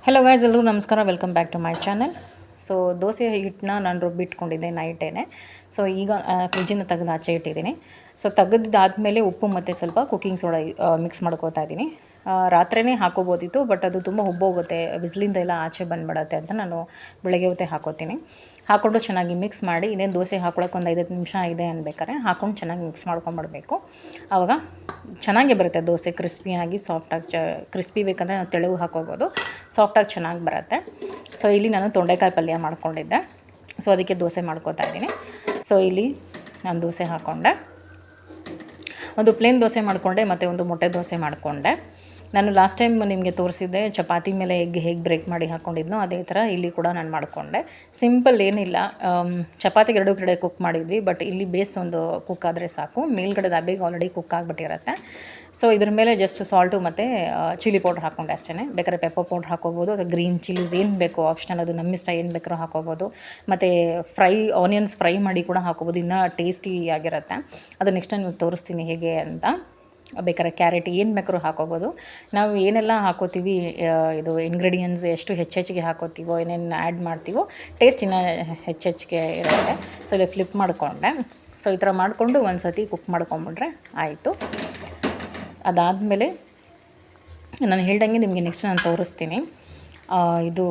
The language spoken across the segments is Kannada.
ಹಲೋ ಗೈಸ್, ಎಲ್ಲರೂ ನಮಸ್ಕಾರ. Welcome back to my channel. So dosa ಹಿಟ್ಟನ್ನ ನಾನು ರುಬ್ಬಿಟ್ಕೊಂಡಿದ್ದೆ ನೈಟೇನೆ. ಸೊ ಈಗ ಫ್ರಿಜ್ಜಿಂದ ತೆಗೆದು ಆಚೆ ಇಟ್ಟಿದ್ದೀನಿ. ಸೊ ತೆಗೆದಾದ್ಮೇಲೆ ಉಪ್ಪು ಮತ್ತು ಸ್ವಲ್ಪ ಕುಕ್ಕಿಂಗ್ ಸೋಡಾ ಮಿಕ್ಸ್ ಮಾಡ್ಕೋತಾ ಇದ್ದೀನಿ. ರಾತ್ರಿಯೇ ಹಾಕೋಬೋದಿತ್ತು, ಬಟ್ ಅದು ತುಂಬ ಉಬ್ಬೋಗುತ್ತೆ, ಬಿಸಿಲಿಂದ ಎಲ್ಲ ಆಚೆ ಬಂದುಬಿಡತ್ತೆ ಅಂತ ನಾನು ಬೆಳಗ್ಗೆ ಹೊತ್ತೇ ಹಾಕೋತೀನಿ. ಹಾಕ್ಕೊಂಡು ಚೆನ್ನಾಗಿ ಮಿಕ್ಸ್ ಮಾಡಿ, ಇದೇನು ದೋಸೆ ಹಾಕ್ಕೊಳಕ್ಕೆ ಒಂದು 5 ನಿಮಿಷ ಇದೆ ಅನ್ಬೇಕಾರೆ ಹಾಕ್ಕೊಂಡು ಚೆನ್ನಾಗಿ ಮಿಕ್ಸ್ ಮಾಡ್ಕೊಂಬಿಡಬೇಕು. ಆವಾಗ ಚೆನ್ನಾಗೇ ಬರುತ್ತೆ ದೋಸೆ, ಕ್ರಿಸ್ಪಿಯಾಗಿ ಸಾಫ್ಟಾಗಿ. ಕ್ರಿಸ್ಪಿ ಬೇಕಂದರೆ ನಾವು ತೆಳುವು ಹಾಕೋಬೋದು, ಸಾಫ್ಟಾಗಿ ಚೆನ್ನಾಗಿ ಬರುತ್ತೆ. ಸೊ ಇಲ್ಲಿ ನಾನು ತೊಂಡೆಕಾಯಿ ಪಲ್ಯ ಮಾಡ್ಕೊಂಡಿದ್ದೆ. ಸೊ ಅದಕ್ಕೆ ದೋಸೆ ಮಾಡ್ಕೋತಾ ಇದ್ದೀನಿ. ಸೊ ಇಲ್ಲಿ ನಾನು ದೋಸೆ ಹಾಕ್ಕೊಂಡೆ, ಒಂದು ಪ್ಲೇನ್ ದೋಸೆ ಮಾಡಿಕೊಂಡೆ ಮತ್ತು ಒಂದು ಮೊಟ್ಟೆ ದೋಸೆ ಮಾಡಿಕೊಂಡೆ. ನಾನು ಲಾಸ್ಟ್ ಟೈಮ್ ನಿಮಗೆ ತೋರಿಸಿದ್ದೆ ಚಪಾತಿ ಮೇಲೆ ಎಗ್ ಹೇಗೆ ಬ್ರೇಕ್ ಮಾಡಿ ಹಾಕ್ಕೊಂಡಿದ್ನೋ ಅದೇ ಥರ ಇಲ್ಲಿ ಕೂಡ ನಾನು ಮಾಡಿಕೊಂಡೆ. ಸಿಂಪಲ್ ಏನಿಲ್ಲ, ಚಪಾತಿಗೆ 2 ಕಡೆ ಕುಕ್ ಮಾಡಿದ್ವಿ, ಬಟ್ ಇಲ್ಲಿ ಬೇಸ್ ಒಂದು ಕುಕ್ ಆದರೆ ಸಾಕು. ಮೇಲ್ಗಡೆ ದಬ್ಬಿಗೆ ಆಲ್ರೆಡಿ ಕುಕ್ ಆಗಿಬಿಟ್ಟಿರುತ್ತೆ. ಸೊ ಇದ್ರ ಮೇಲೆ ಜಸ್ಟ್ ಸಾಲ್ಟು ಮತ್ತು ಚಿಲ್ಲಿ ಪೌಡ್ರ್ ಹಾಕ್ಕೊಂಡೆ ಅಷ್ಟೇ. ಬೇಕಾದ್ರೆ ಪೆಪ್ಪರ್ ಪೌಡ್ರ್ ಹಾಕೋಬೋದು, ಅಥವಾ ಗ್ರೀನ್ ಚಿಲ್ಲೀಸ್ ಏನು ಬೇಕೋ ಆಪ್ಷನಲ್, ಅದು ನಮ್ಮ ಇಷ್ಟ, ಏನು ಬೇಕಾದ್ರೂ ಹಾಕೋಬೋದು. ಮತ್ತು ಆನಿಯನ್ಸ್ ಫ್ರೈ ಮಾಡಿ ಕೂಡ ಹಾಕೋಬೋದು, ಇನ್ನೂ ಟೇಸ್ಟಿಯಾಗಿರುತ್ತೆ. ಅದು ನೆಕ್ಸ್ಟ್ ನಾನು ತೋರಿಸ್ತೀನಿ ಹೇಗೆ ಅಂತ. ಬೇಕಾದ್ರೆ ಕ್ಯಾರೆಟ್ ಏನು ಬೇಕಾದ್ರೂ ಹಾಕೋಬೋದು. ನಾವು ಏನೆಲ್ಲ ಹಾಕೋತೀವಿ, ಇದು ಇಂಗ್ರೀಡಿಯೆಂಟ್ಸ್ ಎಷ್ಟು ಹೆಚ್ಚಿಗೆ ಹಾಕೋತೀವೋ, ಏನೇನು ಆ್ಯಡ್ ಮಾಡ್ತೀವೋ ಟೇಸ್ಟ್ ಇನ್ನೂ ಹೆಚ್ಚಿಗೆ ಇರುತ್ತೆ. ಸೊ ಇಲ್ಲಿ ಫ್ಲಿಪ್ ಮಾಡಿಕೊಂಡೆ. ಸೊ ಈ ಥರ ಮಾಡಿಕೊಂಡು ಒಂದು ಸತಿ ಕುಕ್ ಮಾಡ್ಕೊಂಬಿಟ್ರೆ ಆಯಿತು. ಅದಾದಮೇಲೆ ನಾನು ಹೇಳ್ದಂಗೆ ನಿಮಗೆ ನೆಕ್ಸ್ಟ್ ನಾನು ತೋರಿಸ್ತೀನಿ. ಇದು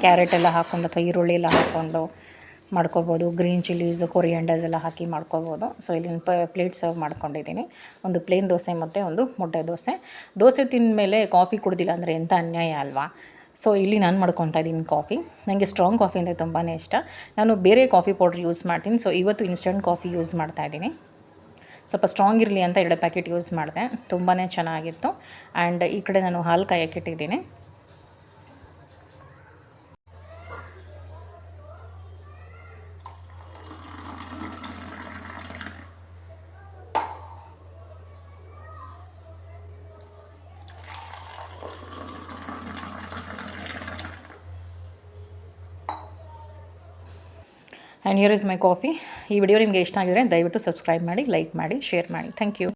ಕ್ಯಾರೆಟ್ ಎಲ್ಲ ಹಾಕ್ಕೊಂಡು ಅಥವಾ ಈರುಳ್ಳಿ ಎಲ್ಲ ಹಾಕ್ಕೊಂಡು ಮಾಡ್ಕೋಬೋದು. ಗ್ರೀನ್ ಚಿಲ್ಲೀಸ್, ಕೊರಿಯಾಂಡರ್ಸ್ ಎಲ್ಲ ಹಾಕಿ ಮಾಡ್ಕೋಬೋದು. ಸೊ ಇಲ್ಲಿ ಪ್ಲೇಟ್ ಸರ್ವ್ ಮಾಡ್ಕೊಂಡಿದ್ದೀನಿ. ಒಂದು ಪ್ಲೇನ್ ದೋಸೆ ಮತ್ತು ಒಂದು ಮೊಟ್ಟೆ ದೋಸೆ. ದೋಸೆ ತಿಂದ ಮೇಲೆ ಕಾಫಿ ಕುಡ್ದಿಲ್ಲ ಅಂದರೆ ಎಂಥ ಅನ್ಯಾಯ ಅಲ್ವಾ. ಸೊ ಇಲ್ಲಿ ನಾನು ಮಾಡ್ಕೊತಾ ಇದ್ದೀನಿ ಕಾಫಿ. ನನಗೆ ಸ್ಟ್ರಾಂಗ್ ಕಾಫಿ ಅಂದರೆ ತುಂಬಾ ಇಷ್ಟ. ನಾನು ಬೇರೆ ಕಾಫಿ ಪೌಡ್ರ್ ಯೂಸ್ ಮಾಡ್ತೀನಿ. ಸೊ ಇವತ್ತು ಇನ್ಸ್ಟೆಂಟ್ ಕಾಫಿ ಯೂಸ್ ಮಾಡ್ತಾಯಿದ್ದೀನಿ. ಸ್ವಲ್ಪ ಸ್ಟ್ರಾಂಗ್ ಇರಲಿ ಅಂತ 2 ಪ್ಯಾಕೆಟ್ ಯೂಸ್ ಮಾಡಿದೆ, ತುಂಬಾ ಚೆನ್ನಾಗಿತ್ತು. ಆ್ಯಂಡ್ ಈ ಕಡೆ ನಾನು ಹಾಲು ಕಾಯಕ್ಕಿಟ್ಟಿದ್ದೀನಿ. And here is my coffee. ಈ ವಿಡಿಯೋ ನಿಮಗೆ ಇಷ್ಟ ಆಗಿದ್ರೆ ದಯವಿಟ್ಟು ಸಬ್ಸ್ಕ್ರೈಬ್ ಮಾಡಿ, ಲೈಕ್ ಮಾಡಿ, ಶೇರ್ ಮಾಡಿ. Thank you.